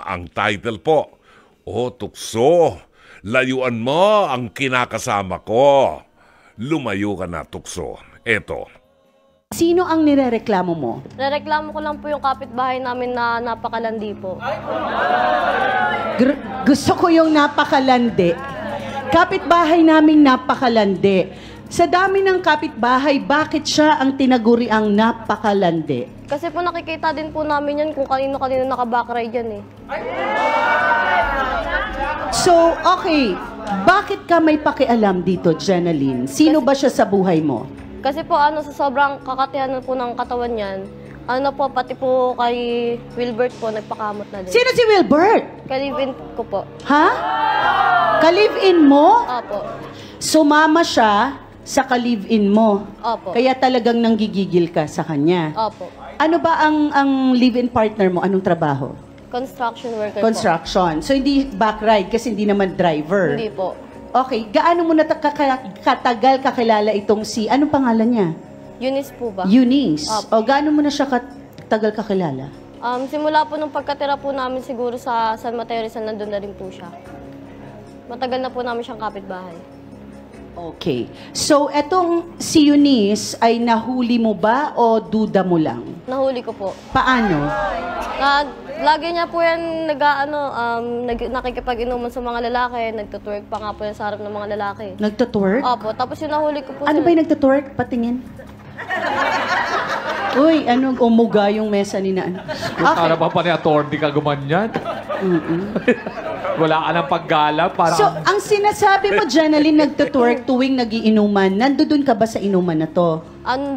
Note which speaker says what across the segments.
Speaker 1: ang title po. O, tukso, layuan mo ang kinakasama ko. Lumayo ka na, tukso. Eto.
Speaker 2: Sino ang nirereklamo mo?
Speaker 3: Rereklamo ko lang po yung kapitbahay namin na napakalandi po.
Speaker 2: Gusto ko yung napakalandi. Kapitbahay naming napakalandi. Sa dami ng kapitbahay, bakit siya ang tinaguri ang napakalandi?
Speaker 3: Kasi po nakikita din po namin yan kung kanino-kanino nakabakride yan eh.
Speaker 2: So, okay. Bakit ka may pakialam dito, Jenaline? Sino ba siya sa buhay mo?
Speaker 3: Kasi po sa sobrang kakatihan po ng katawan niyan, pati po kay Wilbert po, nagpakamot na din.
Speaker 2: Sino si Wilbert?
Speaker 3: Kalivin ko po.
Speaker 2: Ha? Ka-live-in mo?
Speaker 3: Opo.
Speaker 2: Sumama siya sa ka-live-in mo?
Speaker 3: Opo.
Speaker 2: Kaya talagang nanggigigil ka sa kanya?
Speaker 3: Opo.
Speaker 2: Ano ba ang live-in partner mo? Anong trabaho?
Speaker 3: Construction worker
Speaker 2: Construction. So, hindi backride kasi hindi naman driver?
Speaker 3: po. Hindi po.
Speaker 2: Okay. Gaano mo na katagal kakilala itong anong pangalan niya?
Speaker 3: Eunice po ba?
Speaker 2: Eunice.
Speaker 3: Opo.
Speaker 2: O gaano mo na siya katagal kakilala?
Speaker 3: Simula po nung pagkatira po namin siguro sa San Mateo Rizal, nandun na rin po siya. Matagal na po namin siyang kapitbahay.
Speaker 2: Okay. So, etong si Eunice ay nahuli mo ba o duda mo lang?
Speaker 3: Nahuli ko po.
Speaker 2: Paano?
Speaker 3: Lagi niya po yan nakikipag-inuman sa mga lalaki. Nagtutwerk pa nga po yan sa harap ng mga lalaki.
Speaker 2: Nagtutwerk?
Speaker 3: Opo. Tapos yung nahuli ko po
Speaker 2: Ano ba yung nagtutwerk? Patingin. Uy, umuga yung mesa ni na.
Speaker 4: Para pa ni attorney ka gumanyan. Wala ka ng paggala.
Speaker 2: So, ang sinasabi mo, Jenaline, nagtutwerk tuwing nagiinuman. Nandoon ka ba sa inuman na to?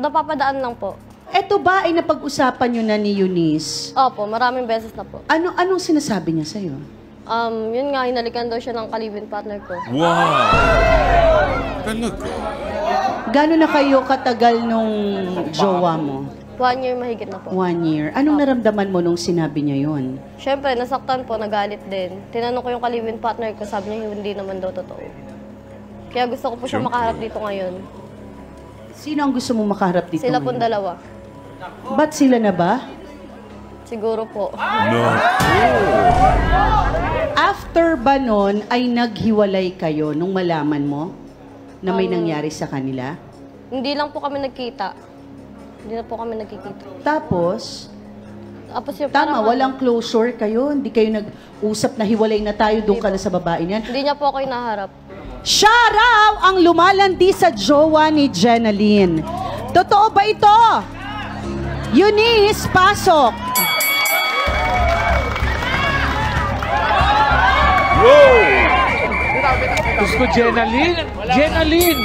Speaker 3: Napapadaan lang po.
Speaker 2: Eto ba ay napag-usapan nyo na ni Eunice?
Speaker 3: Opo, maraming beses na po.
Speaker 2: Anong sinasabi niya sa'yo?
Speaker 3: Yun nga, hinalikan daw siya ng kalibin partner ko.
Speaker 1: Wow! Talaga?
Speaker 2: Gano'n na kayo katagal nung jowa mo?
Speaker 3: 1 year mahigit na po.
Speaker 2: 1 year. Anong naramdaman mo nung sinabi niya yon?
Speaker 3: Siyempre, nasaktan po, nagalit din. Tinanong ko yung kalibin partner ko, sabi niya hindi naman daw totoo. Kaya gusto ko po siya makaharap dito ngayon.
Speaker 2: Sino ang gusto mo makaharap dito
Speaker 3: Sila
Speaker 2: ngayon?
Speaker 3: pong dalawa.
Speaker 2: Ba't sila na ba?
Speaker 3: Siguro po.
Speaker 1: No.
Speaker 2: After ba nun ay naghiwalay kayo nung malaman mo na may nangyari sa kanila?
Speaker 3: Hindi lang po kami nagkita. Hindi na po kami nagkikita.
Speaker 2: Tapos,
Speaker 3: Yung
Speaker 2: tama, walang closure kayo? Hindi kayo nag-usap na hiwalay na tayo, doon ka na sa babae niyan?
Speaker 3: Hindi niya po ako hinaharap.
Speaker 2: Siya raw ang lumalandi sa jowa ni Jenaline. Totoo ba ito? Eunice, pasok.
Speaker 1: Wow!
Speaker 4: Gusto Jenaline! Jenaline!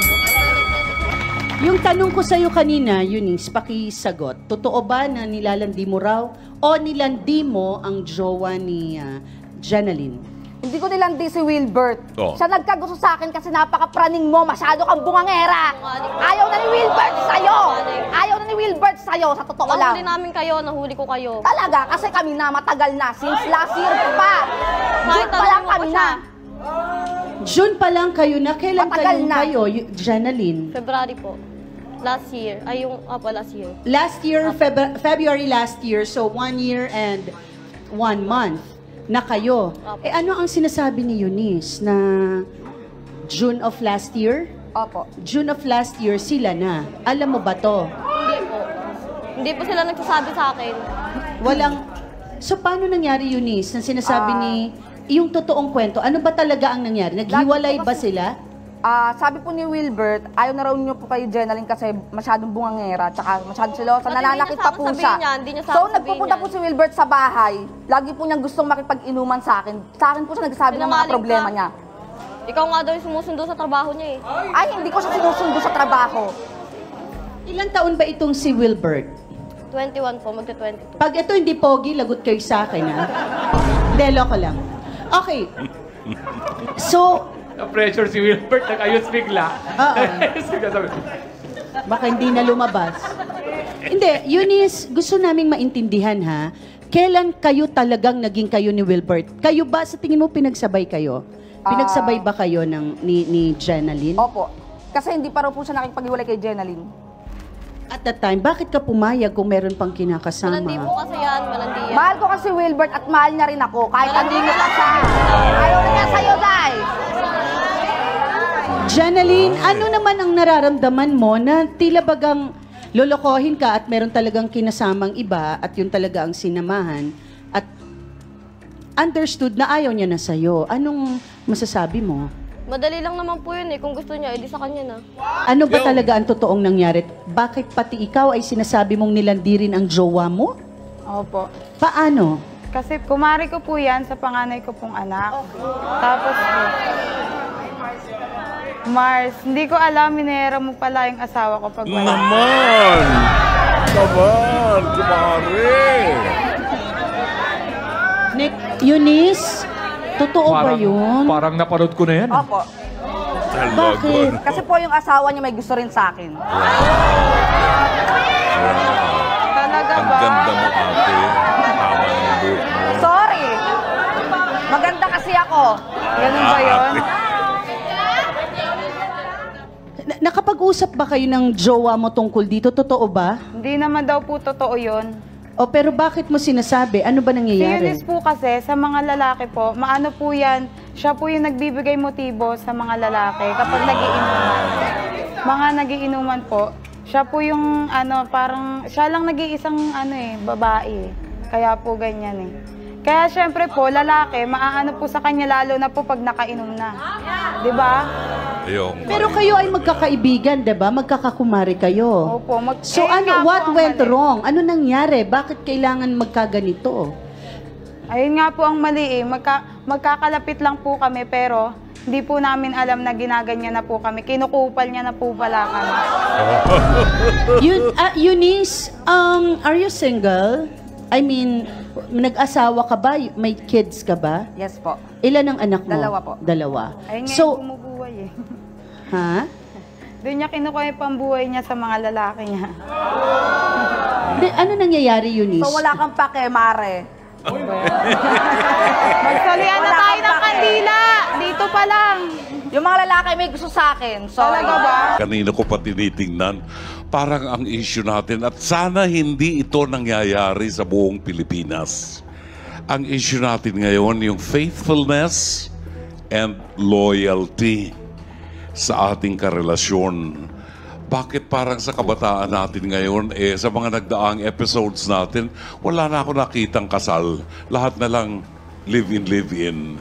Speaker 2: Yung tanong ko sa'yo kanina, Eunice, pakisagot. Totoo ba na nilalandi mo raw o nilandi mo ang jowa ni Jenaline?
Speaker 5: Hindi ko nilandi si Wilbert.
Speaker 1: Oh.
Speaker 5: Siya nagkagusto sa akin kasi napaka-praning mo. Masyado kang bungangera. Ayaw na ni Wilbert sa'yo. Ayaw na ni Wilbert sa'yo. Sa totoo
Speaker 3: Nahuli
Speaker 5: lang.
Speaker 3: namin kayo, nahuli ko kayo.
Speaker 5: Talaga, kasi kami na matagal na. Since last year pa. June pa lang kami na.
Speaker 2: June pa lang kayo na. Kailan
Speaker 5: Matagal na.
Speaker 2: kayo, Jenaline?
Speaker 3: February po. Last year. Last year.
Speaker 2: Last year, February last year. So, 1 year and 1 month na kayo.
Speaker 3: Opo.
Speaker 2: Ano ang sinasabi ni Eunice na June of last year?
Speaker 5: Opo.
Speaker 2: June of last year, sila na. Alam mo ba to?
Speaker 3: Hindi po. Hindi po sila nagsasabi sa akin.
Speaker 2: Walang... So, paano nangyari, Eunice, na sinasabi ni... Yung totoong kwento, ano ba talaga ang nangyari? Naghiwalay ba sila?
Speaker 5: Sabi po ni Wilbert, ayaw na raw niyo po kay Jenaline kasi masyadong bungangera, tsaka masyadong silosa,
Speaker 3: Pati
Speaker 5: nananakit pa po siya.
Speaker 3: hindi niya
Speaker 5: So,
Speaker 3: sasabihin
Speaker 5: nagpupunta
Speaker 3: yan.
Speaker 5: po si Wilbert sa bahay. Lagi po niyang gustong makipag-inuman sa akin. Sa akin po siya nagsasabi ng mga
Speaker 3: Sinungaling
Speaker 5: problema
Speaker 3: ka.
Speaker 5: niya.
Speaker 3: Ikaw nga daw yung sumusundo sa trabaho niya eh.
Speaker 5: Ay, hindi ko siya sinusundo sa trabaho.
Speaker 2: Ilang taon ba itong si Wilbert?
Speaker 3: 21 po, magta-22.
Speaker 2: Pag ito hindi pogi, lagot kayo sa akin, ha? Hindi, loko lang. Okay. So,
Speaker 4: Na-pressure si Wilbert, nag-ayos bigla.
Speaker 2: Oo. Baka hindi na lumabas. Hindi, Eunice, gusto naming maintindihan, ha? Kailan kayo talagang naging kayo ni Wilbert? Kayo ba, sa tingin mo, pinagsabay kayo? Pinagsabay ba kayo ni Jenaline?
Speaker 5: Opo. Kasi hindi pa raw po siya nakipag-iwalay kay Jenaline.
Speaker 2: At that time, bakit ka pumayag kung meron pang kinakasama?
Speaker 3: Malandi po kasi yan, malandi yan.
Speaker 5: Mahal ko kasi Wilbert at mahal niya rin ako. Kahit hindi mo pa siya. Ayaw na niya sa'yo, Day.
Speaker 2: Janeline, ano naman ang nararamdaman mo na tila bagang lolokohin ka at meron talagang kinasamang iba at yun talaga ang sinamahan at understood na ayaw niya na sa'yo? Anong masasabi mo?
Speaker 3: Madali lang naman po yun eh. Kung gusto niya, edi sa kanya na.
Speaker 2: Ano ba talaga ang totoong nangyari? Bakit pati ikaw ay sinasabi mong nilandirin ang jowa mo?
Speaker 6: Opo.
Speaker 2: Paano?
Speaker 6: Kasi kumari ko po yan sa panganay ko pong anak. Tapos po, Mars, hindi ko alam, minera mo pala yung asawa ko pag wala.
Speaker 1: Naman! Naman! Kumari!
Speaker 2: Nick, Eunice, totoo ba yun?
Speaker 4: Parang napanood ko na yan.
Speaker 5: Opo.
Speaker 2: Bakit?
Speaker 5: Kasi po yung asawa niya may gusto rin sa akin.
Speaker 6: Talaga
Speaker 1: Ang
Speaker 6: ba?
Speaker 1: ganda mo, ate. Tama ng buhok mo.
Speaker 5: Sorry. Maganda kasi ako.
Speaker 6: Ganun ba yun?
Speaker 2: Nakapag-usap ba kayo ng jowa mo tungkol dito? Totoo ba?
Speaker 6: Hindi naman daw po totoo yun.
Speaker 2: O pero bakit mo sinasabi? Ano ba
Speaker 6: Si
Speaker 2: nangyayari?
Speaker 6: Eunice po kasi, sa mga lalaki po, maano po yan, siya po yung nagbibigay motibo sa mga lalaki kapag nagiinuman. Mga nagiinuman po, siya po yung parang, siya lang nag-iisang babae. Kaya po ganyan eh. Kaya syempre po, lalaki, maaano po sa kanya lalo na po pag nakainom na. Di ba?
Speaker 1: Ayong,
Speaker 2: Pero kayo ay magkakaibigan, 'di ba? Magkakakumari kayo.
Speaker 6: Opo.
Speaker 2: So
Speaker 6: Ayun nga po
Speaker 2: what
Speaker 6: ang
Speaker 2: went
Speaker 6: mali.
Speaker 2: wrong? Ano nangyari? Bakit kailangan magkaganito?
Speaker 6: Ayun nga po ang mali eh. Magkakalapit lang po kami pero hindi po namin alam na ginaganyan na po kami. Kinukupal niya na po pala kami.
Speaker 2: Eunice, are you single? I mean, nag-asawa ka ba? May kids ka ba?
Speaker 5: Yes po.
Speaker 2: Ilan ang anak mo?
Speaker 5: Dalawa po.
Speaker 2: Dalawa.
Speaker 6: Ayun nga
Speaker 2: So,
Speaker 6: yung bumubuhay eh.
Speaker 2: ha?
Speaker 6: Doon niya kinukuha yung pambuhay niya sa mga lalaki niya.
Speaker 2: Ano nangyayari, Eunice?
Speaker 5: So wala kang pake, Mare.
Speaker 6: Magsalian na
Speaker 5: Wala
Speaker 6: tayo
Speaker 5: kang
Speaker 6: ng
Speaker 5: pake.
Speaker 6: kandila! Dito pa lang!
Speaker 5: Yung mga lalaki may gusto sa akin. Sorry.
Speaker 6: Talaga ba?
Speaker 1: kanina ko pa tinitingnan, parang ang issue natin, at sana hindi ito nangyayari sa buong Pilipinas. Ang issue natin ngayon, yung faithfulness and loyalty sa ating karelasyon. Bakit parang sa kabataan natin ngayon, sa mga nagdaang episodes natin, wala na ako nakitang kasal. Lahat na lang live-in.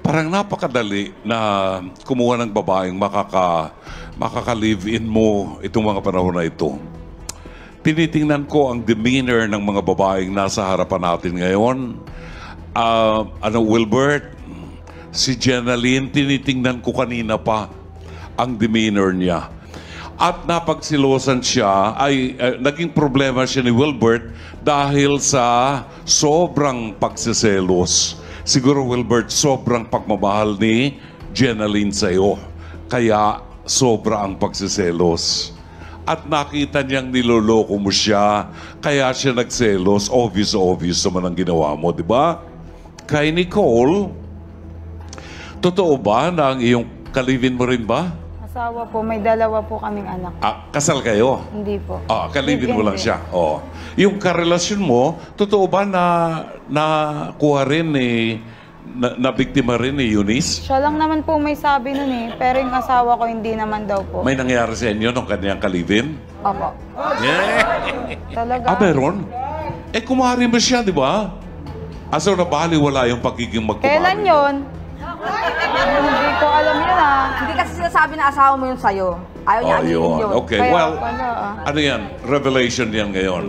Speaker 1: Parang napakadali na kumuha ng babaeng makaka-live-in mo itong mga panahon na ito. Tinitingnan ko ang demeanor ng mga babaeng nasa harapan natin ngayon. Wilbert, si Jenaline, tinitingnan ko kanina pa ang demeanor niya. At napagsilosan siya, naging problema siya ni Wilbert dahil sa sobrang pagsiselos. Siguro, Wilbert, sobrang pagmamahal ni Jenaline sa'yo. Kaya sobra ang pagsiselos. At nakita niyang niloloko mo siya, kaya siya nagselos. Obvious naman ang ginawa mo, di ba? Kay Nicole, totoo ba na ang iyong kalivin mo rin ba?
Speaker 6: Asawa po, may dalawa po kaming anak.
Speaker 1: Kasal kayo?
Speaker 6: Hindi po.
Speaker 1: Kalibin mo lang
Speaker 6: Hindi.
Speaker 1: siya. Yung karelasyon mo, totoo ba na nakuha rin na biktima rin ni Eunice?
Speaker 6: Siya lang naman po may sabi nun eh. Pero yung asawa ko hindi naman daw po.
Speaker 1: May nangyari sa inyo nung kanyang kalibin?
Speaker 5: Opo.
Speaker 6: Talaga?
Speaker 1: Meron? Kumari mo siya, di ba? So nabaliwala yung pagiging magkumari.
Speaker 6: Kailan yun? Hindi ko alam yun ah.
Speaker 5: Hindi kasi sinasabi na asawa mo yun sa'yo. Ayaw niya aminin yun.
Speaker 1: Okay,
Speaker 6: Kaya
Speaker 1: well,
Speaker 6: pala,
Speaker 1: ano yan? Revelation yan ngayon.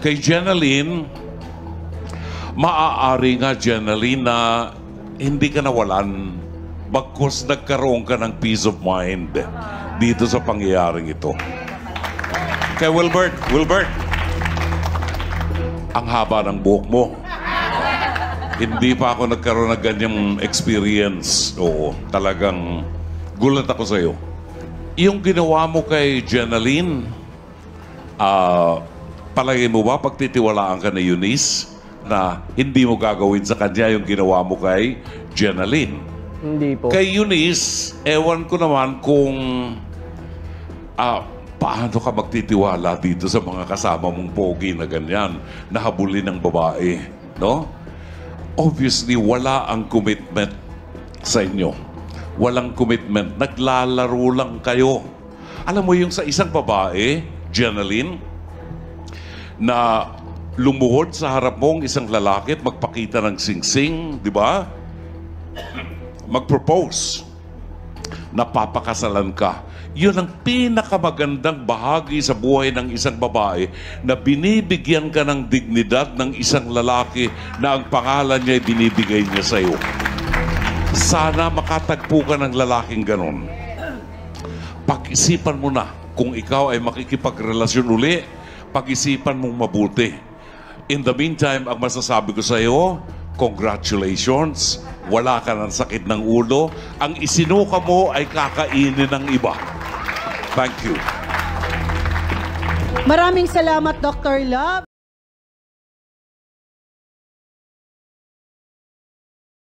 Speaker 1: Kay Jenaline, maaari nga, Jenaline, na hindi ka nawalan bagkus nagkaroon ka ng peace of mind dito sa pangyayaring ito. Kay Wilbert, ang haba ng buhok mo. Hindi pa ako nagkaroon ng ganyang experience. Oo, talagang gulat ako sa'yo. Yung ginawa mo kay Jenaline, palagay mo ba pagtitiwalaan ka ni Eunice na hindi mo gagawin sa kanya yung ginawa mo kay Jenaline?
Speaker 7: Hindi po.
Speaker 1: Kay Eunice, ewan ko naman kung paano ka magtitiwala dito sa mga kasama mong pogi na ganyan, nahabulin ng babae, no? Obviously, wala ang commitment sa inyo. Walang commitment. Naglalaro lang kayo. Alam mo yung sa isang babae, Jenaline, na lumuhod sa harap mong isang lalaki at magpakita ng singsing, di ba? Mag-propose. Napapakasalan ka. Yun ang pinakamagandang bahagi sa buhay ng isang babae na binibigyan ka ng dignidad ng isang lalaki na ang pangalan niya ay binibigay niya sa iyo. Sana makatagpo ka ng lalaking ganon. Pag-isipan mo na kung ikaw ay makikipagrelasyon uli, pag-isipan mong mabuti. In the meantime, ang masasabi ko sa iyo, congratulations, wala ka ng sakit ng ulo. Ang isinuka mo ay kakainin ng iba. Thank you.
Speaker 2: Maraming salamat, Dr. Love.